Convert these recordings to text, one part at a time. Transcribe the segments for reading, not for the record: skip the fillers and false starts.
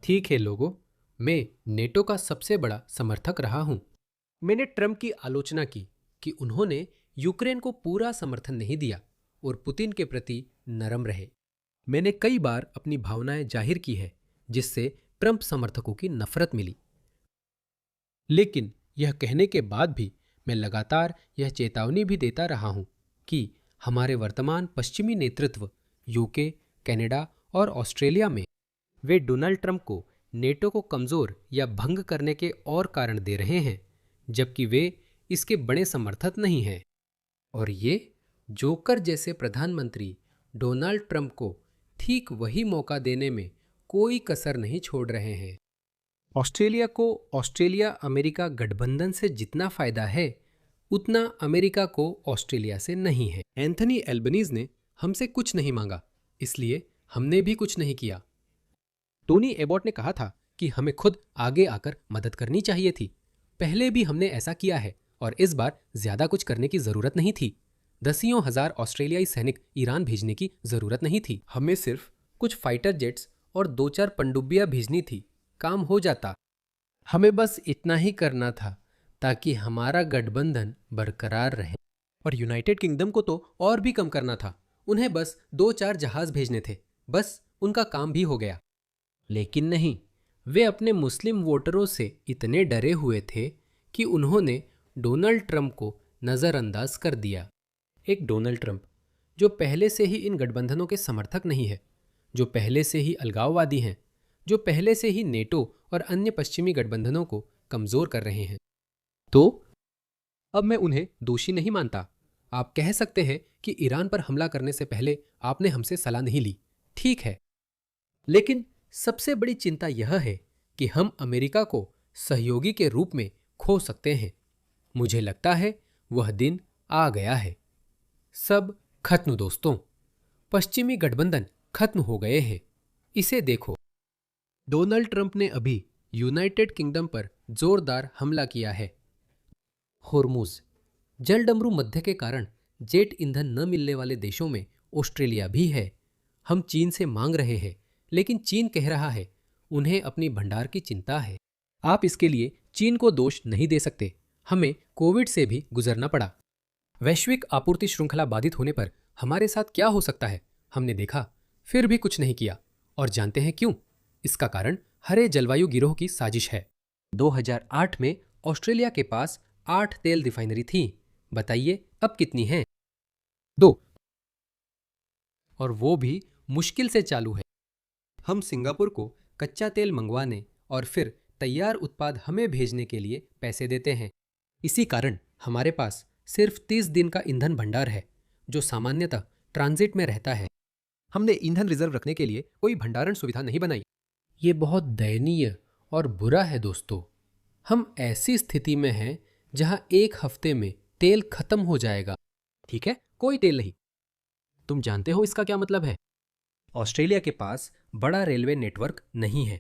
ठीक है लोगों, मैं नेटो का सबसे बड़ा समर्थक रहा हूं। मैंने ट्रंप की आलोचना की कि उन्होंने यूक्रेन को पूरा समर्थन नहीं दिया और पुतिन के प्रति नरम रहे। मैंने कई बार अपनी भावनाएं जाहिर की है, जिससे ट्रंप समर्थकों की नफरत मिली। लेकिन यह कहने के बाद भी मैं लगातार यह चेतावनी भी देता रहा हूं कि हमारे वर्तमान पश्चिमी नेतृत्व यूके, कनाडा और ऑस्ट्रेलिया में वे डोनाल्ड ट्रंप को नेटो को कमजोर या भंग करने के और कारण दे रहे हैं, जबकि वे इसके बड़े समर्थक नहीं हैं। और ये जोकर जैसे प्रधानमंत्री डोनाल्ड ट्रंप को ठीक वही मौका देने में कोई कसर नहीं छोड़ रहे हैं। ऑस्ट्रेलिया को ऑस्ट्रेलिया अमेरिका गठबंधन से जितना फायदा है, उतना अमेरिका को ऑस्ट्रेलिया से नहीं है। एंथनी एल्बनीज ने हमसे कुछ नहीं मांगा, इसलिए हमने भी कुछ नहीं किया। टोनी एबॉट ने कहा था कि हमें खुद आगे आकर मदद करनी चाहिए थी। पहले भी हमने ऐसा किया है और इस बार ज्यादा कुछ करने की जरूरत नहीं थी। दसियों हजार ऑस्ट्रेलियाई सैनिक ईरान भेजने की जरूरत नहीं थी। हमें सिर्फ कुछ फाइटर जेट्स और 2-4 पनडुब्बियां भेजनी थी, काम हो जाता। हमें बस इतना ही करना था ताकि हमारा गठबंधन बरकरार रहे। और यूनाइटेड किंगडम को तो और भी कम करना था। उन्हें बस 2-4 जहाज भेजने थे, बस उनका काम भी हो गया। लेकिन नहीं, वे अपने मुस्लिम वोटरों से इतने डरे हुए थे कि उन्होंने डोनाल्ड ट्रंप को नज़रअंदाज कर दिया। एक डोनाल्ड ट्रंप जो पहले से ही इन गठबंधनों के समर्थक नहीं है, जो पहले से ही अलगाववादी हैं, जो पहले से ही नेटो और अन्य पश्चिमी गठबंधनों को कमजोर कर रहे हैं। तो अब मैं उन्हें दोषी नहीं मानता। आप कह सकते हैं कि ईरान पर हमला करने से पहले आपने हमसे सलाह नहीं ली, ठीक है। लेकिन सबसे बड़ी चिंता यह है कि हम अमेरिका को सहयोगी के रूप में खो सकते हैं। मुझे लगता है वह दिन आ गया है। सब खत्म दोस्तों, पश्चिमी गठबंधन खत्म हो गए हैं। इसे देखो, डोनाल्ड ट्रंप ने अभी यूनाइटेड किंगडम पर जोरदार हमला किया है। होर्मुज जलडमरू मध्य के कारण जेट ईंधन न मिलने वाले देशों में ऑस्ट्रेलिया भी है। हम चीन से मांग रहे हैं, लेकिन चीन कह रहा है उन्हें अपनी भंडार की चिंता है। आप इसके लिए चीन को दोष नहीं दे सकते। हमें कोविड से भी गुजरना पड़ा। वैश्विक आपूर्ति श्रृंखला बाधित होने पर हमारे साथ क्या हो सकता है, हमने देखा, फिर भी कुछ नहीं किया। और जानते हैं क्यों? इसका कारण हरे जलवायु गिरोह की साजिश है। 2008 में ऑस्ट्रेलिया के पास 8 तेल रिफाइनरी थी। बताइए अब कितनी हैं? 2। और वो भी मुश्किल से चालू है। हम सिंगापुर को कच्चा तेल मंगवाने और फिर तैयार उत्पाद हमें भेजने के लिए पैसे देते हैं। इसी कारण हमारे पास सिर्फ 30 दिन का ईंधन भंडार है, जो सामान्यतः ट्रांजिट में रहता है। हमने ईंधन रिजर्व रखने के लिए कोई भंडारण सुविधा नहीं बनाई। ये बहुत दयनीय और बुरा है दोस्तों। हम ऐसी स्थिति में हैं जहां एक हफ्ते में तेल खत्म हो जाएगा। ठीक है, कोई तेल नहीं। तुम जानते हो इसका क्या मतलब है? ऑस्ट्रेलिया के पास बड़ा रेलवे नेटवर्क नहीं है।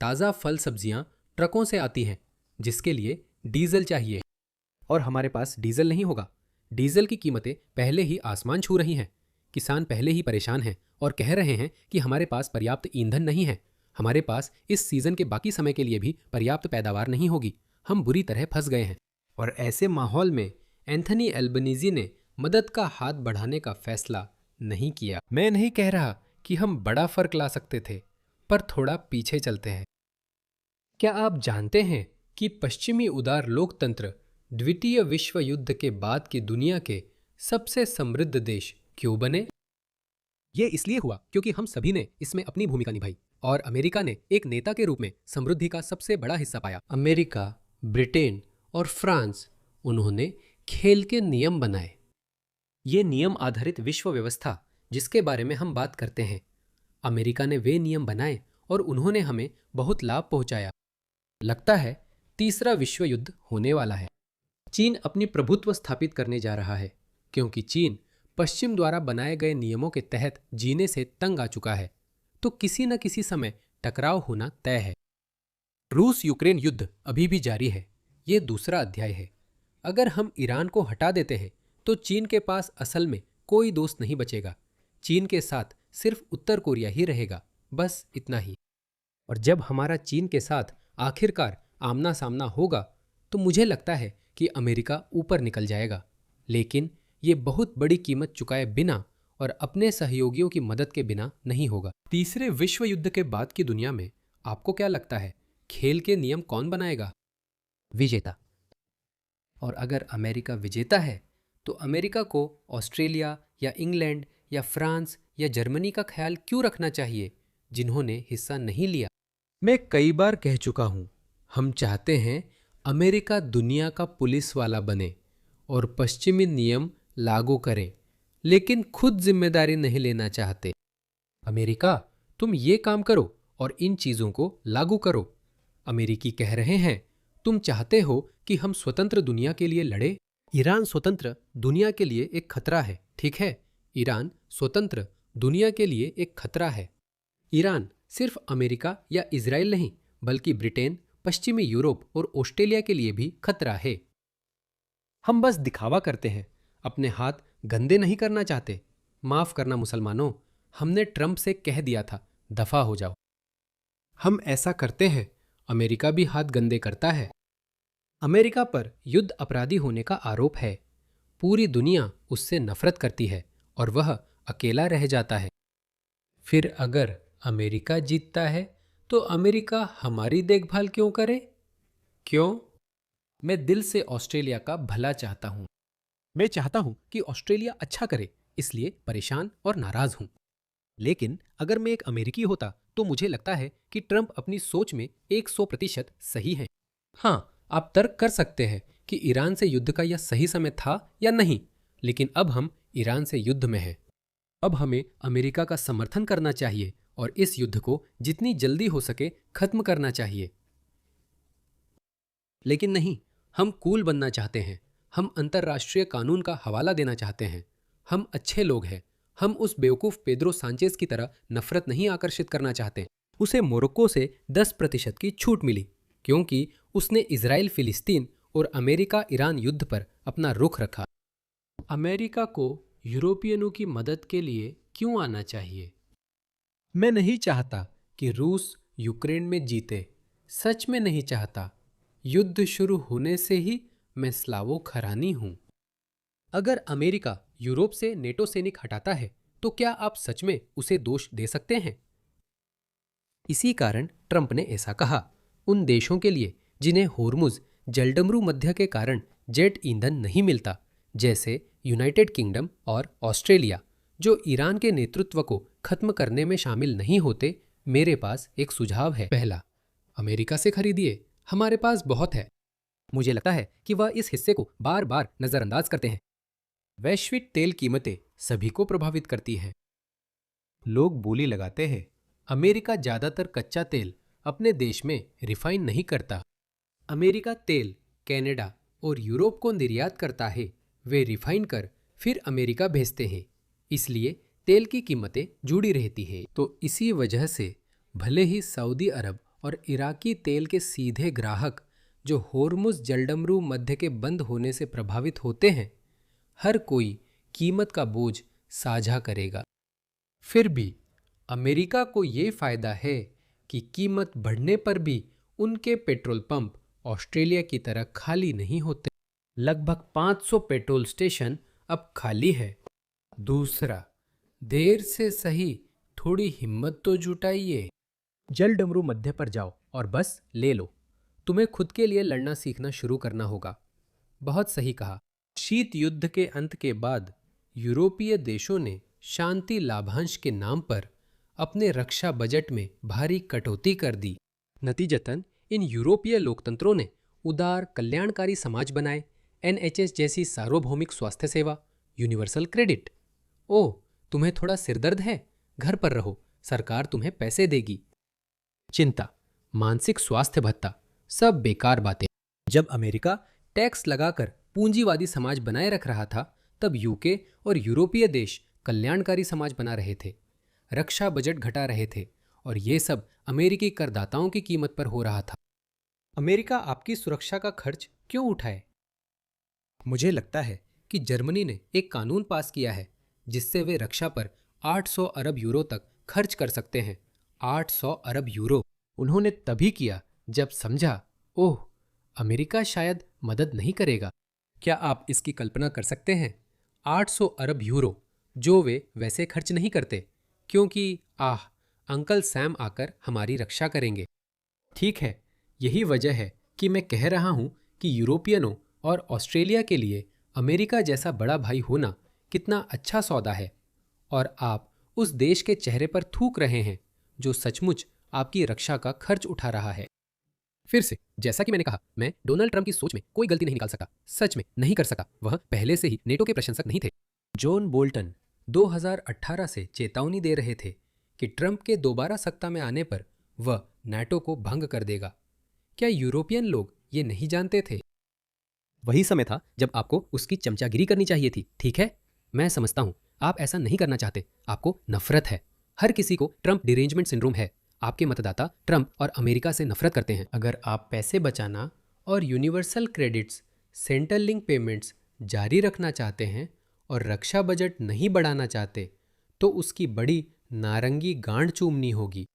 ताज़ा फल सब्जियां ट्रकों से आती हैं, जिसके लिए डीजल चाहिए, और हमारे पास डीजल नहीं होगा। डीजल की कीमतें पहले ही आसमान छू रही हैं। किसान पहले ही परेशान हैं और कह रहे हैं कि हमारे पास पर्याप्त ईंधन नहीं है। हमारे पास इस सीजन के बाकी समय के लिए भी पर्याप्त पैदावार नहीं होगी। हम बुरी तरह फंस गए हैं। और ऐसे माहौल में एंथनी एल्बनीजी ने मदद का हाथ बढ़ाने का फैसला नहीं किया। मैं नहीं कह रहा कि हम बड़ा फर्क ला सकते थे, पर थोड़ा पीछे चलते हैं। क्या आप जानते हैं कि पश्चिमी उदार लोकतंत्र द्वितीय विश्व युद्ध के बाद की दुनिया के सबसे समृद्ध देश क्यों बने? ये इसलिए हुआ क्योंकि हम सभी ने इसमें अपनी भूमिका निभाई और अमेरिका ने एक नेता के रूप में समृद्धि का सबसे बड़ा हिस्सा पाया। अमेरिका, ब्रिटेन और फ्रांस, उन्होंने खेल के नियम बनाए। ये नियम आधारित विश्व व्यवस्था जिसके बारे में हम बात करते हैं, अमेरिका ने वे नियम बनाए और उन्होंने हमें बहुत लाभ पहुंचाया। लगता है तीसरा विश्व युद्ध होने वाला है। चीन अपनी प्रभुत्व स्थापित करने जा रहा है, क्योंकि चीन पश्चिम द्वारा बनाए गए नियमों के तहत जीने से तंग आ चुका है। तो किसी न किसी समय टकराव होना तय है। रूस यूक्रेन युद्ध अभी भी जारी है। ये दूसरा अध्याय है। अगर हम ईरान को हटा देते हैं तो चीन के पास असल में कोई दोस्त नहीं बचेगा। चीन के साथ सिर्फ उत्तर कोरिया ही रहेगा, बस इतना ही। और जब हमारा चीन के साथ आखिरकार आमना सामना होगा तो मुझे लगता है कि अमेरिका ऊपर निकल जाएगा, लेकिन ये बहुत बड़ी कीमत चुकाए बिना और अपने सहयोगियों की मदद के बिना नहीं होगा। तीसरे विश्व युद्ध के बाद की दुनिया में आपको क्या लगता है, खेल के नियम कौन बनाएगा? विजेता। और अगर अमेरिका विजेता है तो अमेरिका को ऑस्ट्रेलिया या इंग्लैंड या फ्रांस या जर्मनी का ख्याल क्यों रखना चाहिए जिन्होंने हिस्सा नहीं लिया? मैं कई बार कह चुका हूं, हम चाहते हैं अमेरिका दुनिया का पुलिस वाला बने और पश्चिमी नियम लागू करे, लेकिन खुद जिम्मेदारी नहीं लेना चाहते। अमेरिका, तुम ये काम करो और इन चीजों को लागू करो। अमेरिकी कह रहे हैं, तुम चाहते हो कि हम स्वतंत्र दुनिया के लिए लड़े? ईरान स्वतंत्र दुनिया के लिए एक खतरा है, ठीक है? ईरान स्वतंत्र दुनिया के लिए एक खतरा है। ईरान सिर्फ अमेरिका या इजराइल नहीं, बल्कि ब्रिटेन, पश्चिमी यूरोप और ऑस्ट्रेलिया के लिए भी खतरा है। हम बस दिखावा करते हैं, अपने हाथ गंदे नहीं करना चाहते। माफ करना मुसलमानों, हमने ट्रंप से कह दिया था, दफा हो जाओ। हम ऐसा करते हैं, अमेरिका भी हाथ गंदे करता है। अमेरिका पर युद्ध अपराधी होने का आरोप है। पूरी दुनिया उससे नफरत करती है और वह अकेला रह जाता है। फिर अगर अमेरिका जीतता है तो अमेरिका हमारी देखभाल क्यों करे? क्यों? मैं दिल से ऑस्ट्रेलिया का भला चाहता हूं। मैं चाहता हूं कि ऑस्ट्रेलिया अच्छा करे, इसलिए परेशान और नाराज हूं। लेकिन अगर मैं एक अमेरिकी होता तो मुझे लगता है कि ट्रंप अपनी सोच में 100% सही है। हाँ, आप तर्क कर सकते हैं कि ईरान से युद्ध का यह सही समय था या नहीं, लेकिन अब हम ईरान से युद्ध में हैं। अब हमें अमेरिका का समर्थन करना चाहिए और इस युद्ध को जितनी जल्दी हो सके खत्म करना चाहिए। लेकिन नहीं, हम कूल बनना चाहते हैं। हम अंतर्राष्ट्रीय कानून का हवाला देना चाहते हैं। हम अच्छे लोग हैं। हम उस बेवकूफ़ पेद्रो सांचेज की तरह नफरत नहीं आकर्षित करना चाहते। उसे मोरक्को से 10% की छूट मिली क्योंकि उसने इजराइल फिलिस्तीन और अमेरिका ईरान युद्ध पर अपना रुख रखा। अमेरिका को यूरोपियनों की मदद के लिए क्यों आना चाहिए? मैं नहीं चाहता कि रूस यूक्रेन में जीते। सच में नहीं चाहता। युद्ध शुरू होने से ही मैं स्लावो खरानी हूं। अगर अमेरिका यूरोप से नेटो सैनिक हटाता है तो क्या आप सच में उसे दोष दे सकते हैं? इसी कारण ट्रंप ने ऐसा कहा। उन देशों के लिए जिन्हें होर्मुज जलडमरू मध्य के कारण जेट ईंधन नहीं मिलता, जैसे यूनाइटेड किंगडम और ऑस्ट्रेलिया, जो ईरान के नेतृत्व को खत्म करने में शामिल नहीं होते, मेरे पास एक सुझाव है। पहला, अमेरिका से खरीदिए, हमारे पास बहुत है। मुझे लगता है कि वह इस हिस्से को बार बार नजरअंदाज करते हैं। वैश्विक तेल कीमतें सभी को प्रभावित करती हैं। लोग बोली लगाते हैं, अमेरिका ज्यादातर कच्चा तेल अपने देश में रिफाइन नहीं करता। अमेरिका तेल कनाडा और यूरोप को निर्यात करता है। वे रिफाइन कर फिर अमेरिका भेजते हैं, इसलिए तेल की कीमतें जुड़ी रहती है। तो इसी वजह से भले ही सऊदी अरब और इराकी तेल के सीधे ग्राहक जो होर्मुज जलडमरू मध्य के बंद होने से प्रभावित होते हैं, हर कोई कीमत का बोझ साझा करेगा। फिर भी अमेरिका को ये फायदा है कि कीमत बढ़ने पर भी उनके पेट्रोल पंप ऑस्ट्रेलिया की तरह खाली नहीं होते। लगभग 500 पेट्रोल स्टेशन अब खाली है। दूसरा, देर से सही थोड़ी हिम्मत तो जुटाइए। जलडमरू मध्य पर जाओ और बस ले लो। तुम्हें खुद के लिए लड़ना सीखना शुरू करना होगा। बहुत सही कहा। शीत युद्ध के अंत के बाद यूरोपीय देशों ने शांति लाभांश के नाम पर अपने रक्षा बजट में भारी कटौती कर दी। नतीजतन इन यूरोपीय लोकतंत्रों ने उदार कल्याणकारी समाज बनाए, NHS जैसी सार्वभौमिक स्वास्थ्य सेवा, यूनिवर्सल क्रेडिट। ओह, तुम्हें थोड़ा सिरदर्द है? घर पर रहो, सरकार तुम्हें पैसे देगी। चिंता, मानसिक स्वास्थ्य भत्ता, सब बेकार बातें। जब अमेरिका टैक्स लगाकर पूंजीवादी समाज बनाए रख रहा था, तब यूके और यूरोपीय देश कल्याणकारी समाज बना रहे थे, रक्षा बजट घटा रहे थे, और ये सब अमेरिकी करदाताओं की कीमत पर हो रहा था। अमेरिका आपकी सुरक्षा का खर्च क्यों उठाए? मुझे लगता है कि जर्मनी ने एक कानून पास किया है जिससे वे रक्षा पर 800 अरब यूरो तक खर्च कर सकते हैं। 800 अरब यूरो। उन्होंने तभी किया जब समझा, ओह, अमेरिका शायद मदद नहीं करेगा। क्या आप इसकी कल्पना कर सकते हैं? 800 अरब यूरो जो वे वैसे खर्च नहीं करते, क्योंकि अंकल सैम आकर हमारी रक्षा करेंगे। ठीक है, यही वजह है कि मैं कह रहा हूं कि यूरोपियनों और ऑस्ट्रेलिया के लिए अमेरिका जैसा बड़ा भाई होना कितना अच्छा सौदा है। और आप उस देश के चेहरे पर थूक रहे हैं जो सचमुच आपकी रक्षा का खर्च उठा रहा है। फिर से, जैसा कि मैंने कहा, मैं डोनाल्ड ट्रंप की सोच में कोई गलती नहीं निकाल सका, सच में नहीं कर सका। वह पहले से ही नेटो के प्रशंसक नहीं थे। जॉन बोल्टन 2018 से चेतावनी दे रहे थे कि ट्रंप के दोबारा सत्ता में आने पर वह नाटो को भंग कर देगा। क्या यूरोपियन लोग ये नहीं जानते थे? वही समय था जब आपको उसकी चमचागिरी करनी चाहिए थी। ठीक है, मैं समझता हूं आप ऐसा नहीं करना चाहते, आपको नफरत है। हर किसी को ट्रंप डिरेंजमेंट सिंड्रोम है। आपके मतदाता ट्रंप और अमेरिका से नफरत करते हैं। अगर आप पैसे बचाना और universal credits, central link payments जारी रखना चाहते हैं और रक्षा बजट नहीं बढ़ाना चाहते, तो उसकी बड़ी नारंगी गांड चूमनी होगी।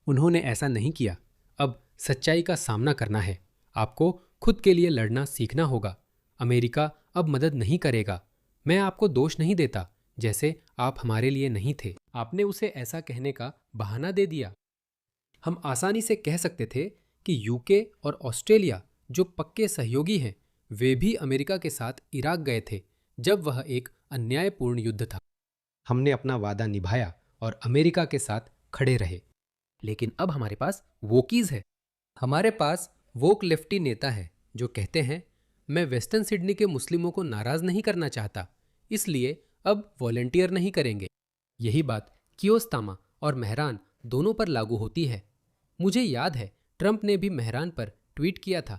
उन्होंने ऐसा नहीं किया। अब सच्चाई का सामना करना है। आपको खुद के लिए लड़ना सीखना होगा। अमेरिका अब मदद नहीं करेगा। मैं आपको दोष नहीं देता, जैसे आप हमारे लिए नहीं थे। आपने उसे ऐसा कहने का बहाना दे दिया। हम आसानी से कह सकते थे कि यूके और ऑस्ट्रेलिया, जो पक्के सहयोगी हैं, वे भी अमेरिका के साथ इराक गए थे जब वह एक अन्यायपूर्ण युद्ध था। हमने अपना वादा निभाया और अमेरिका के साथ खड़े रहे। लेकिन अब हमारे पास वोकीज है। हमारे पास वोक लेफ्टी नेता है जो कहते हैं, मैं वेस्टर्न सिडनी के मुस्लिमों को नाराज नहीं करना चाहता, इसलिए अब वॉलंटियर नहीं करेंगे। यही बात कियोस्तामा और मेहरान दोनों पर लागू होती है। मुझे याद है ट्रंप ने भी मेहरान पर ट्वीट किया था।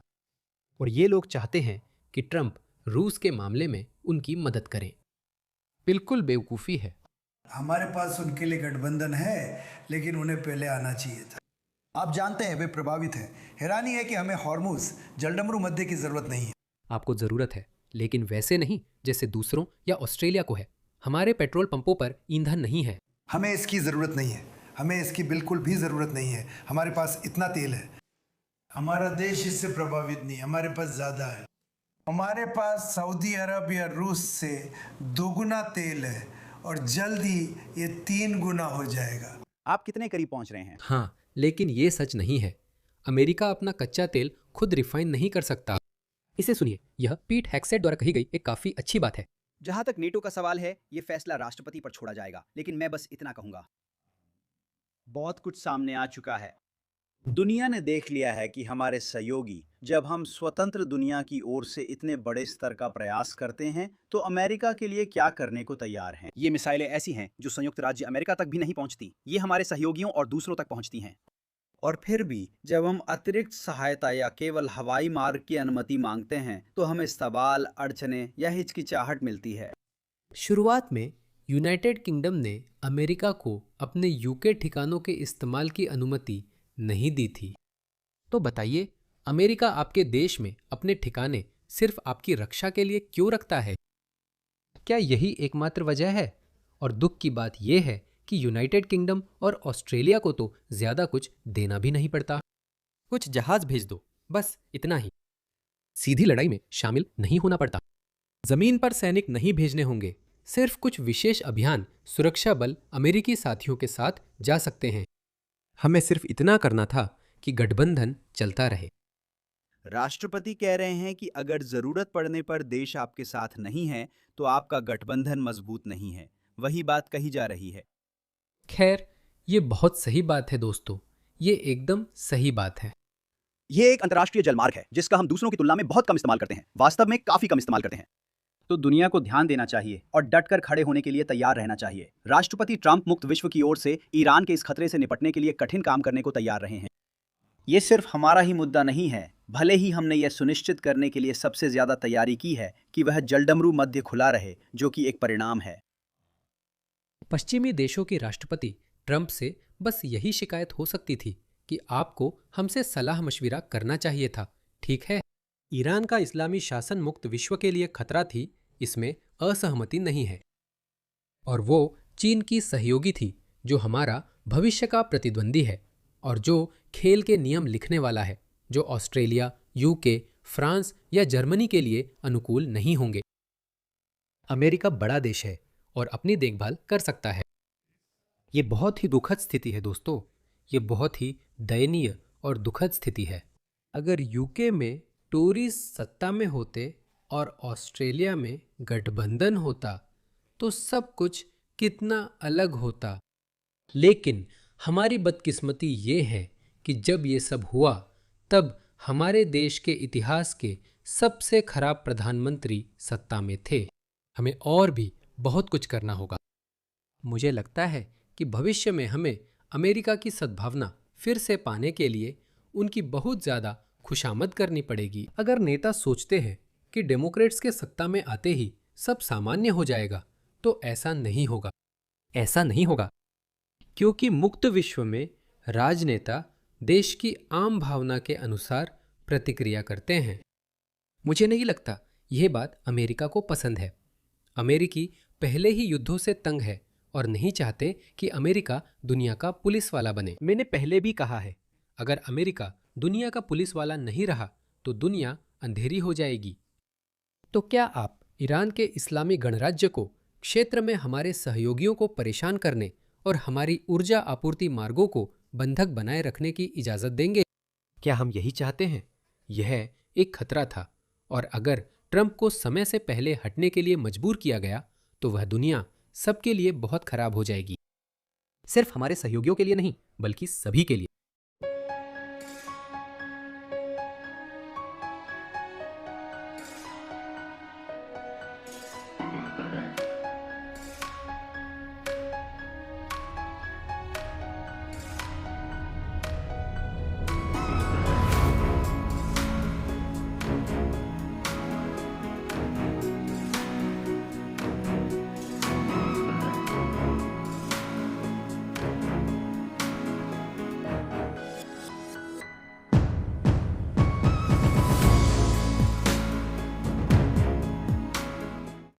और ये लोग चाहते हैं कि ट्रंप रूस के मामले में उनकी मदद करें। बिल्कुल बेवकूफ़ी है। हमारे पास उनके लिए गठबंधन है, लेकिन उन्हें पहले आना चाहिए था। आप जानते हैं वे प्रभावित हैं। हैरानी है कि हमें हॉर्मुज जलडमरू मध्य की जरूरत नहीं है। आपको ज़रूरत है, लेकिन वैसे नहीं जैसे दूसरों या ऑस्ट्रेलिया को है। हमारे पेट्रोल पंपों पर ईंधन नहीं है। हमें इसकी ज़रूरत नहीं है। हमें इसकी बिल्कुल भी ज़रूरत नहीं है। हमारे पास इतना तेल है। हमारा देश इससे प्रभावित नहीं, हमारे पास ज़्यादा है। हमारे पास सऊदी अरब या रूस से दोगुना तेल है और जल्द ही ये 3 गुना हो जाएगा। आप कितने करीब पहुंच रहे हैं? हाँ, लेकिन ये सच नहीं है। अमेरिका अपना कच्चा तेल खुद रिफाइन नहीं कर सकता। इसे सुनिए, यह पीट हेग्सेट द्वारा कही गई एक काफी अच्छी बात है। जहां तक नेटो का सवाल है, ये फैसला राष्ट्रपति पर छोड़ा जाएगा, लेकिन मैं बस इतना कहूंगा, बहुत कुछ सामने आ चुका है। दुनिया ने देख लिया है कि हमारे सहयोगी, जब हम स्वतंत्र दुनिया की ओर से इतने बड़े स्तर का प्रयास करते हैं, तो अमेरिका के लिए क्या करने को तैयार हैं। ये मिसाइलें ऐसी हैं जो संयुक्त राज्य अमेरिका तक भी नहीं पहुंचती। ये हमारे सहयोगियों और दूसरों तक पहुंचती हैं। और फिर भी जब हम अतिरिक्त सहायता या केवल हवाई मार्ग की अनुमति मांगते हैं, तो हमें सवाल, अड़चने या हिचकिचाहट मिलती है। शुरुआत में यूनाइटेड किंगडम ने अमेरिका को अपने यूके ठिकानों के इस्तेमाल की अनुमति नहीं दी थी। तो बताइए, अमेरिका आपके देश में अपने ठिकाने सिर्फ आपकी रक्षा के लिए क्यों रखता है? क्या यही एकमात्र वजह है? और दुख की बात यह है कि यूनाइटेड किंगडम और ऑस्ट्रेलिया को तो ज्यादा कुछ देना भी नहीं पड़ता। कुछ जहाज भेज दो, बस इतना ही। सीधी लड़ाई में शामिल नहीं होना पड़ता। जमीन पर सैनिक नहीं भेजने होंगे। सिर्फ कुछ विशेष अभियान सुरक्षा बल अमेरिकी साथियों के साथ जा सकते हैं। हमें सिर्फ इतना करना था कि गठबंधन चलता रहे। राष्ट्रपति कह रहे हैं कि अगर जरूरत पड़ने पर देश आपके साथ नहीं है, तो आपका गठबंधन मजबूत नहीं है। वही बात कही जा रही है। खैर, ये बहुत सही बात है दोस्तों, ये एकदम सही बात है। ये एक अंतर्राष्ट्रीय जलमार्ग है जिसका हम दूसरों की तुलना में बहुत कम इस्तेमाल करते हैं, वास्तव में काफी कम इस्तेमाल करते हैं। तो दुनिया को ध्यान देना चाहिए और डटकर खड़े होने के लिए तैयार रहना चाहिए। राष्ट्रपति ट्रंप मुक्त विश्व की ओर से ईरान के इस खतरे से निपटने के लिए कठिन काम करने को तैयार रहे हैं। ये सिर्फ हमारा ही मुद्दा नहीं है, भले ही हमने यह सुनिश्चित करने के लिए सबसे ज्यादा तैयारी की है कि वह जलडमरू मध्य खुला रहे, जो कि एक परिणाम है। पश्चिमी देशों के राष्ट्रपति ट्रंप से बस यही शिकायत हो सकती थी कि आपको हमसे सलाह मशविरा करना चाहिए था। ठीक है, ईरान का इस्लामी शासन मुक्त विश्व के लिए खतरा थी, इसमें असहमति नहीं है। और वो चीन की सहयोगी थी, जो हमारा भविष्य का प्रतिद्वंदी है। और जो खेल के नियम लिखने वाला है, जो ऑस्ट्रेलिया, यूके, फ्रांस या जर्मनी के लिए अनुकूल नहीं होंगे। अमेरिका बड़ा देश है और अपनी देखभाल कर सकता है। ये बहुत ही दुखद स्थिति है दोस्तों, ये बहुत ही दयनीय और दुखद स्थिति है। अगर यूके में टोरीज सत्ता में होते और ऑस्ट्रेलिया में गठबंधन होता तो सब कुछ कितना अलग होता। लेकिन हमारी बदकिस्मती ये है कि जब ये सब हुआ तब हमारे देश के इतिहास के सबसे खराब प्रधानमंत्री सत्ता में थे। हमें और भी बहुत कुछ करना होगा। मुझे लगता है कि भविष्य में हमें अमेरिका की सद्भावना फिर से पाने के लिए उनकी बहुत ज़्यादा खुशामद करनी पड़ेगी। अगर नेता सोचते हैं कि डेमोक्रेट्स के सत्ता में आते ही सब सामान्य हो जाएगा तो ऐसा नहीं होगा। ऐसा नहीं होगा क्योंकि मुक्त विश्व में राजनेता देश की आम भावना के अनुसार प्रतिक्रिया करते हैं। मुझे नहीं लगता यह बात अमेरिका को पसंद है। अमेरिकी पहले ही युद्धों से तंग है और नहीं चाहते कि अमेरिका दुनिया का पुलिस वाला बने। मैंने पहले भी कहा है, अगर अमेरिका दुनिया का पुलिस वाला नहीं रहा तो दुनिया अंधेरी हो जाएगी। तो क्या आप ईरान के इस्लामी गणराज्य को क्षेत्र में हमारे सहयोगियों को परेशान करने और हमारी ऊर्जा आपूर्ति मार्गों को बंधक बनाए रखने की इजाज़त देंगे? क्या हम यही चाहते हैं? यह एक खतरा था और अगर ट्रंप को समय से पहले हटने के लिए मजबूर किया गया तो वह दुनिया सबके लिए बहुत खराब हो जाएगी। सिर्फ हमारे सहयोगियों के लिए नहीं बल्कि सभी के लिए।